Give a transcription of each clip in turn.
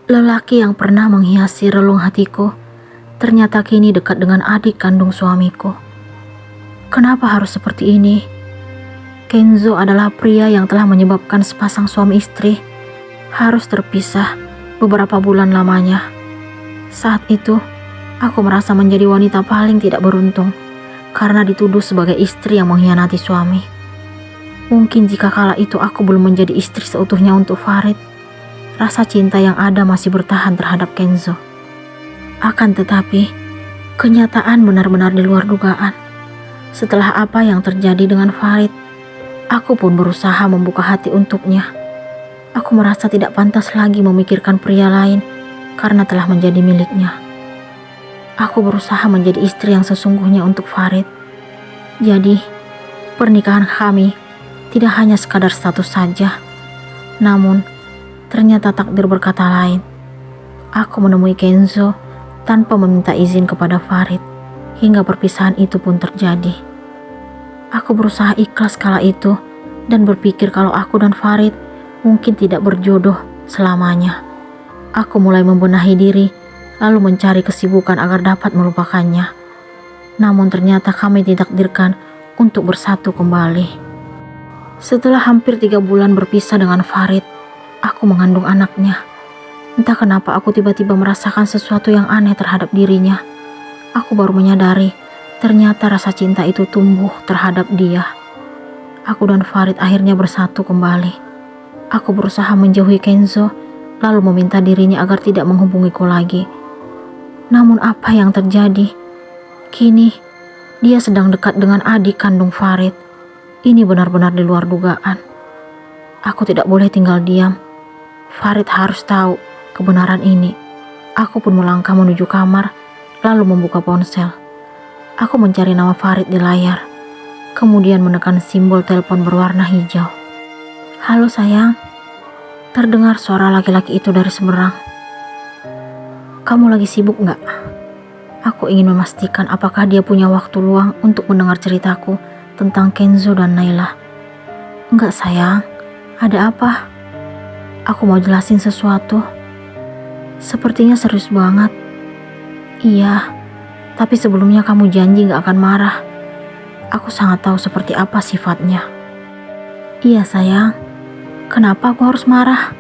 Lelaki yang pernah menghiasi relung hatiku, ternyata kini dekat dengan adik kandung suamiku. Kenapa harus seperti ini? Kenzo adalah pria yang telah menyebabkan sepasang suami istri harus terpisah beberapa bulan lamanya. Saat itu, aku merasa menjadi wanita paling tidak beruntung karena dituduh sebagai istri yang mengkhianati suami. Mungkin jika kala itu aku belum menjadi istri seutuhnya untuk Farid, rasa cinta yang ada masih bertahan terhadap Kenzo. Akan tetapi, kenyataan benar-benar di luar dugaan. Setelah apa yang terjadi dengan Farid, aku pun berusaha membuka hati untuknya. Aku merasa tidak pantas lagi memikirkan pria lain karena telah menjadi miliknya. Aku berusaha menjadi istri yang sesungguhnya untuk Farid. Jadi, pernikahan kami tidak hanya sekadar status saja. Namun, ternyata takdir berkata lain. Aku menemui Kenzo tanpa meminta izin kepada Farid, hingga perpisahan itu pun terjadi. Aku berusaha ikhlas kala itu dan berpikir kalau aku dan Farid mungkin tidak berjodoh selamanya. Aku mulai membenahi diri, lalu mencari kesibukan agar dapat melupakannya. Namun ternyata kami ditakdirkan untuk bersatu kembali. Setelah hampir 3 bulan berpisah dengan Farid, aku mengandung anaknya. Entah kenapa aku tiba-tiba merasakan sesuatu yang aneh terhadap dirinya. Aku baru menyadari, ternyata rasa cinta itu tumbuh terhadap dia. Aku dan Farid akhirnya bersatu kembali. Aku berusaha menjauhi Kenzo, lalu meminta dirinya agar tidak menghubungiku lagi. Namun apa yang terjadi? Kini, dia sedang dekat dengan adik kandung Farid. Ini benar-benar di luar dugaan. Aku tidak boleh tinggal diam. Farid harus tahu kebenaran ini. Aku pun melangkah menuju kamar, lalu membuka ponsel. Aku mencari nama Farid di layar, kemudian menekan simbol telepon berwarna hijau. Halo sayang, terdengar suara laki-laki itu dari seberang. Kamu lagi sibuk nggak? Aku ingin memastikan apakah dia punya waktu luang untuk mendengar ceritaku tentang Kenzo dan Naila. Enggak sayang, ada apa? Aku mau jelasin sesuatu. Sepertinya serius banget. Iya, tapi sebelumnya kamu janji gak akan marah. Aku sangat tahu seperti apa sifatnya. Iya sayang, kenapa aku harus marah?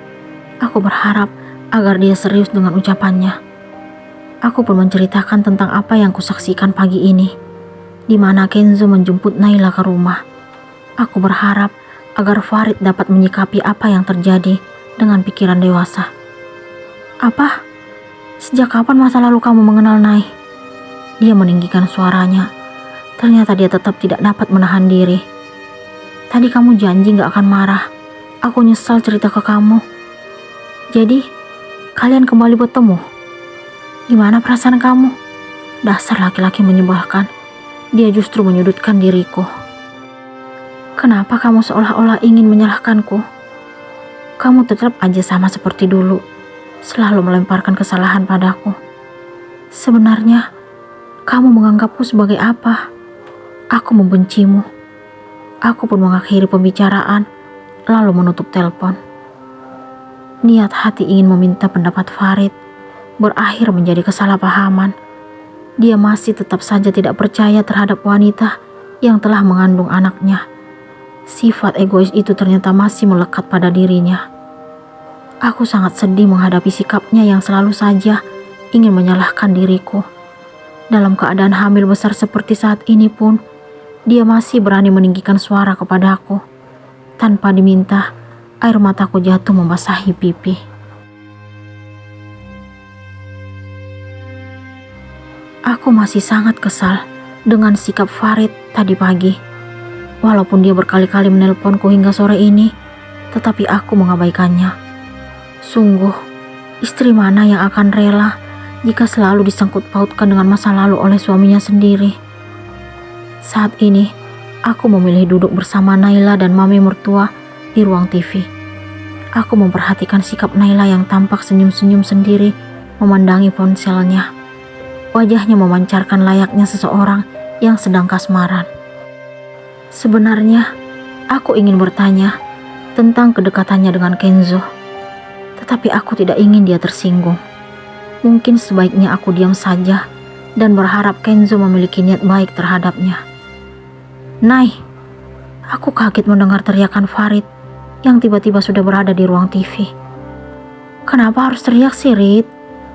Aku berharap agar dia serius dengan ucapannya. Aku pun menceritakan tentang apa yang kusaksikan pagi ini, di mana Kenzo menjemput Naila ke rumah. Aku berharap agar Farid dapat menyikapi apa yang terjadi dengan pikiran dewasa. Apa? Sejak kapan masa lalu kamu mengenal Nay? Dia meninggikan suaranya. Ternyata dia tetap tidak dapat menahan diri. Tadi kamu janji gak akan marah. Aku nyesal cerita ke kamu. Jadi, kalian kembali bertemu. Gimana perasaan kamu? Dasar laki-laki menyebalkan. Dia justru menyudutkan diriku. Kenapa kamu seolah-olah ingin menyalahkanku? Kamu tetap aja sama seperti dulu, selalu melemparkan kesalahan padaku. Sebenarnya, kamu menganggapku sebagai apa? Aku membencimu. Aku pun mengakhiri pembicaraan, lalu menutup telepon. Niat hati ingin meminta pendapat Farid berakhir menjadi kesalahpahaman. Dia masih tetap saja tidak percaya terhadap wanita yang telah mengandung anaknya. Sifat egois itu ternyata masih melekat pada dirinya. Aku sangat sedih menghadapi sikapnya yang selalu saja ingin menyalahkan diriku. Dalam keadaan hamil besar seperti saat ini pun, dia masih berani meninggikan suara kepadaku. Tanpa diminta, air mataku jatuh membasahi pipi. Aku masih sangat kesal dengan sikap Farid tadi pagi. Walaupun dia berkali-kali menelponku hingga sore ini, tetapi aku mengabaikannya. Sungguh, istri mana yang akan rela jika selalu disangkut pautkan dengan masa lalu oleh suaminya sendiri? Saat ini, aku memilih duduk bersama Naila dan mami mertua di ruang TV. Aku memperhatikan sikap Naila yang tampak senyum-senyum sendiri memandangi ponselnya. Wajahnya memancarkan layaknya seseorang yang sedang kasmaran. Sebenarnya, aku ingin bertanya tentang kedekatannya dengan Kenzo. Tetapi aku tidak ingin dia tersinggung. Mungkin sebaiknya aku diam saja dan berharap Kenzo memiliki niat baik terhadapnya. Nay, aku kaget mendengar teriakan Farid yang tiba-tiba sudah berada di ruang TV. Kenapa harus teriak sih, Rit?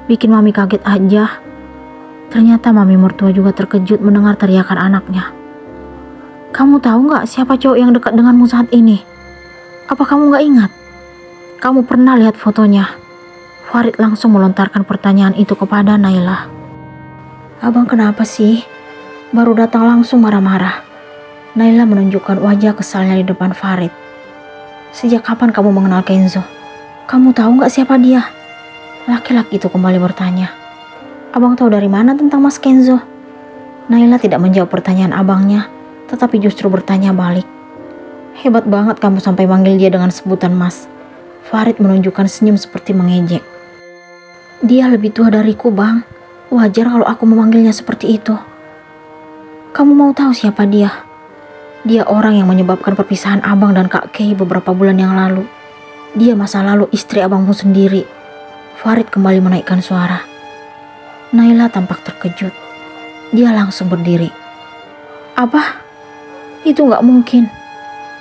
Bikin mami kaget aja. Ternyata mami mertua juga terkejut mendengar teriakan anaknya. Kamu tahu gak siapa cowok yang dekat denganmu saat ini? Apa kamu gak ingat? Kamu pernah lihat fotonya? Farid langsung melontarkan pertanyaan itu kepada Naila. Abang kenapa sih? Baru datang langsung marah-marah. Naila menunjukkan wajah kesalnya di depan Farid. Sejak kapan kamu mengenal Kenzo? Kamu tahu gak siapa dia? Laki-laki itu kembali bertanya. Abang tahu dari mana tentang Mas Kenzo? Naila tidak menjawab pertanyaan abangnya, tetapi justru bertanya balik. Hebat banget kamu sampai manggil dia dengan sebutan Mas. Farid menunjukkan senyum seperti mengejek. Dia lebih tua dariku, Bang. Wajar kalau aku memanggilnya seperti itu. Kamu mau tahu siapa dia? Dia orang yang menyebabkan perpisahan abang dan Kak Kay beberapa bulan yang lalu. Dia masa lalu istri abangmu sendiri. Farid kembali menaikkan suara. Naila tampak terkejut. Dia langsung berdiri. Apa? Itu gak mungkin.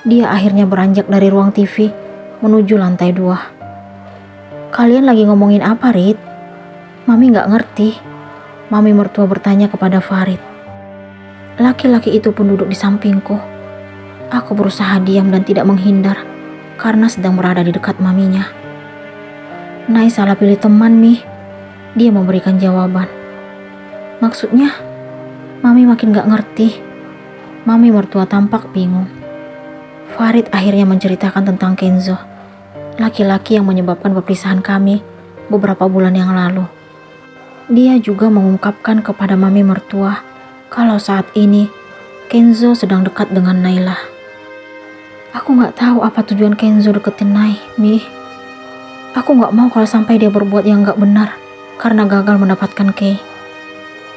Dia akhirnya beranjak dari ruang TV menuju lantai 2. Kalian lagi ngomongin apa, Rit? Mami gak ngerti. Mami mertua bertanya kepada Farid. Laki-laki itu pun duduk di sampingku. Aku berusaha diam dan tidak menghindar karena sedang berada di dekat maminya. Nay salah pilih teman, Mi. Dia memberikan jawaban. Maksudnya? Mami makin gak ngerti. Mami mertua tampak bingung. Farid akhirnya menceritakan tentang Kenzo, laki-laki yang menyebabkan perpisahan kami beberapa bulan yang lalu. Dia juga mengungkapkan kepada mami mertua kalau saat ini Kenzo sedang dekat dengan Naila. Aku gak tahu apa tujuan Kenzo deketin Nay, Mi. Aku gak mau kalau sampai dia berbuat yang gak benar karena gagal mendapatkan Kay.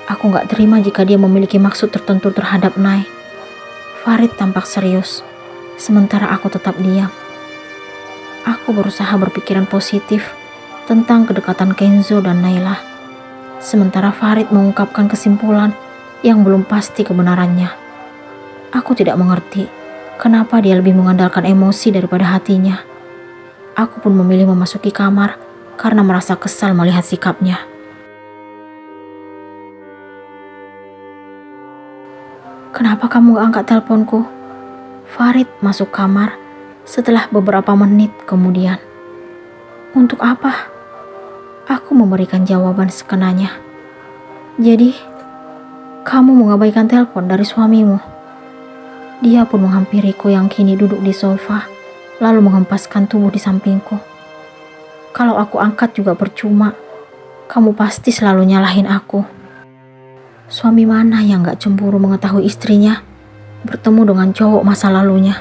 Aku gak terima jika dia memiliki maksud tertentu terhadap Nay. Farid tampak serius, sementara aku tetap diam. Aku berusaha berpikiran positif tentang kedekatan Kenzo dan Naila. Sementara Farid mengungkapkan kesimpulan yang belum pasti kebenarannya. Aku tidak mengerti kenapa dia lebih mengandalkan emosi daripada hatinya. Aku pun memilih memasuki kamar karena merasa kesal melihat sikapnya. Kenapa kamu gak angkat teleponku? Farid masuk kamar setelah beberapa menit kemudian. Untuk apa? Aku memberikan jawaban sekenanya. Jadi, kamu mengabaikan telepon dari suamimu? Dia pun menghampiriku yang kini duduk di sofa, lalu menghempaskan tubuh di sampingku. Kalau aku angkat juga percuma. Kamu pasti selalu nyalahin aku. Suami mana yang gak cemburu mengetahui istrinya bertemu dengan cowok masa lalunya?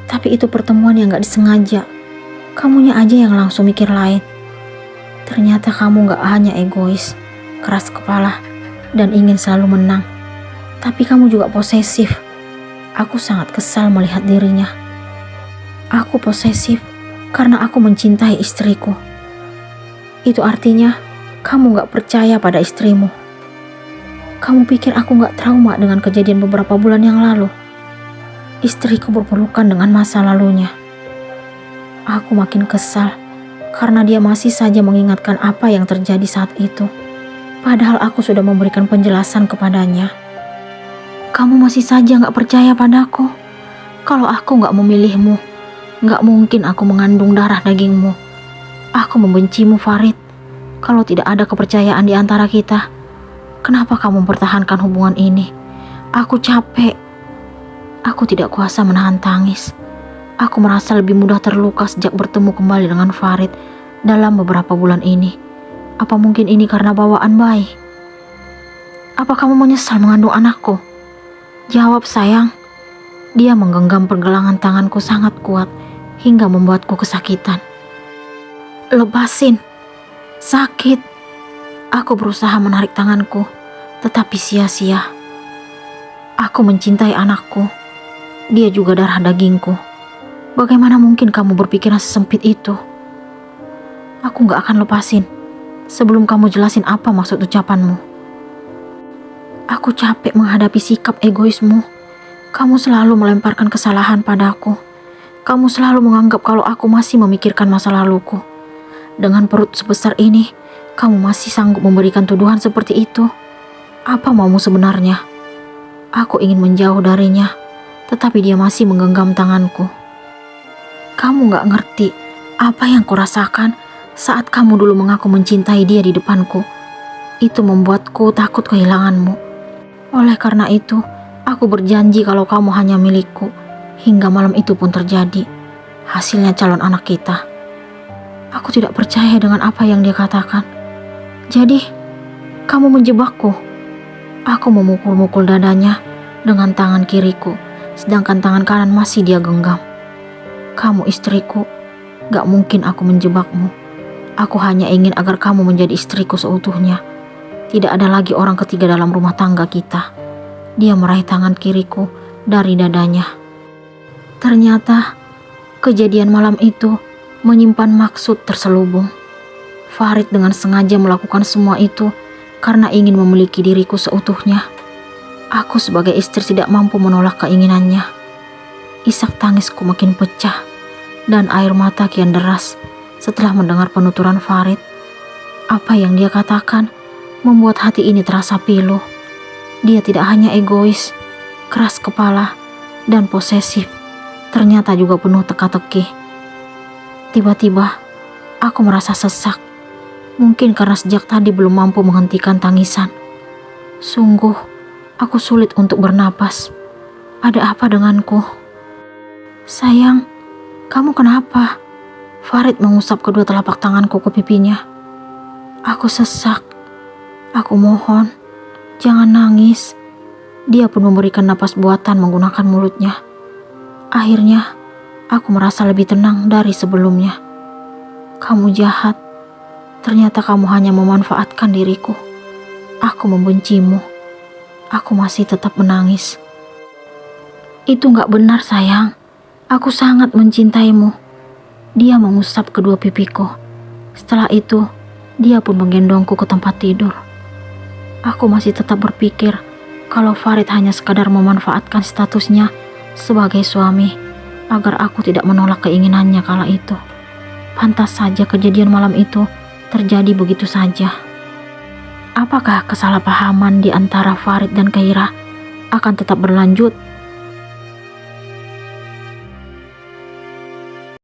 Tapi itu pertemuan yang gak disengaja. Kamunya aja yang langsung mikir lain. Ternyata kamu gak hanya egois, keras kepala, dan ingin selalu menang. Tapi kamu juga posesif. Aku sangat kesal melihat dirinya. Aku posesif karena aku mencintai istriku. Itu artinya kamu gak percaya pada istrimu. Kamu pikir aku gak trauma dengan kejadian beberapa bulan yang lalu? Istriku berpelukan dengan masa lalunya. Aku makin kesal karena dia masih saja mengingatkan apa yang terjadi saat itu. Padahal aku sudah memberikan penjelasan kepadanya. Kamu masih saja gak percaya padaku. Kalau aku gak memilihmu, gak mungkin aku mengandung darah dagingmu. Aku membencimu, Farid. Kalau tidak ada kepercayaan di antara kita, kenapa kamu mempertahankan hubungan ini? Aku capek. Aku tidak kuasa menahan tangis. Aku merasa lebih mudah terluka sejak bertemu kembali dengan Farid dalam beberapa bulan ini. Apa mungkin ini karena bawaan bayi? Apa kamu menyesal mengandung anakku? Jawab, sayang. Dia menggenggam pergelangan tanganku sangat kuat hingga membuatku kesakitan. Lepasin. Sakit. Aku berusaha menarik tanganku, tetapi sia-sia. Aku mencintai anakku. Dia juga darah dagingku. Bagaimana mungkin kamu berpikiran sesempit itu? Aku gak akan lepasin sebelum kamu jelasin apa maksud ucapanmu. Aku capek menghadapi sikap egoismu. Kamu selalu melemparkan kesalahan padaku. Kamu selalu menganggap kalau aku masih memikirkan masa laluku. Dengan perut sebesar ini, kamu masih sanggup memberikan tuduhan seperti itu. Apa maumu sebenarnya? Aku ingin menjauh darinya, tetapi dia masih menggenggam tanganku. Kamu gak ngerti apa yang kurasakan saat kamu dulu mengaku mencintai dia di depanku. Itu membuatku takut kehilanganmu. Oleh karena itu, aku berjanji kalau kamu hanya milikku. Hingga malam itu pun terjadi. Hasilnya calon anak kita. Aku tidak percaya dengan apa yang dia katakan. Jadi, kamu menjebakku. Aku memukul-mukul dadanya dengan tangan kiriku, sedangkan tangan kanan masih dia genggam. Kamu istriku, gak mungkin aku menjebakmu. Aku hanya ingin agar kamu menjadi istriku seutuhnya. Tidak ada lagi orang ketiga dalam rumah tangga kita. Dia meraih tangan kiriku dari dadanya. Ternyata, kejadian malam itu menyimpan maksud terselubung. Farid dengan sengaja melakukan semua itu karena ingin memiliki diriku seutuhnya. Aku sebagai istri tidak mampu menolak keinginannya. Isak tangisku makin pecah dan air mata kian deras setelah mendengar penuturan Farid. Apa yang dia katakan membuat hati ini terasa pilu. Dia tidak hanya egois, keras kepala, dan posesif. Ternyata juga penuh teka-teki. Tiba-tiba, aku merasa sesak. Mungkin karena sejak tadi belum mampu menghentikan tangisan. Sungguh, aku sulit untuk bernapas. Ada apa denganku? Sayang, kamu kenapa? Farid mengusap kedua telapak tanganku ke pipinya. Aku sesak. Aku mohon, jangan nangis. Dia pun memberikan napas buatan menggunakan mulutnya. Akhirnya, aku merasa lebih tenang dari sebelumnya. Kamu jahat. Ternyata kamu hanya memanfaatkan diriku. Aku membencimu. Aku masih tetap menangis. Itu gak benar, sayang. Aku sangat mencintaimu. Dia mengusap kedua pipiku. Setelah itu, dia pun menggendongku ke tempat tidur. Aku masih tetap berpikir kalau Farid hanya sekadar memanfaatkan statusnya sebagai suami agar aku tidak menolak keinginannya kala itu. Pantas saja kejadian malam itu terjadi begitu saja. Apakah kesalahpahaman di antara Farid dan Keira akan tetap berlanjut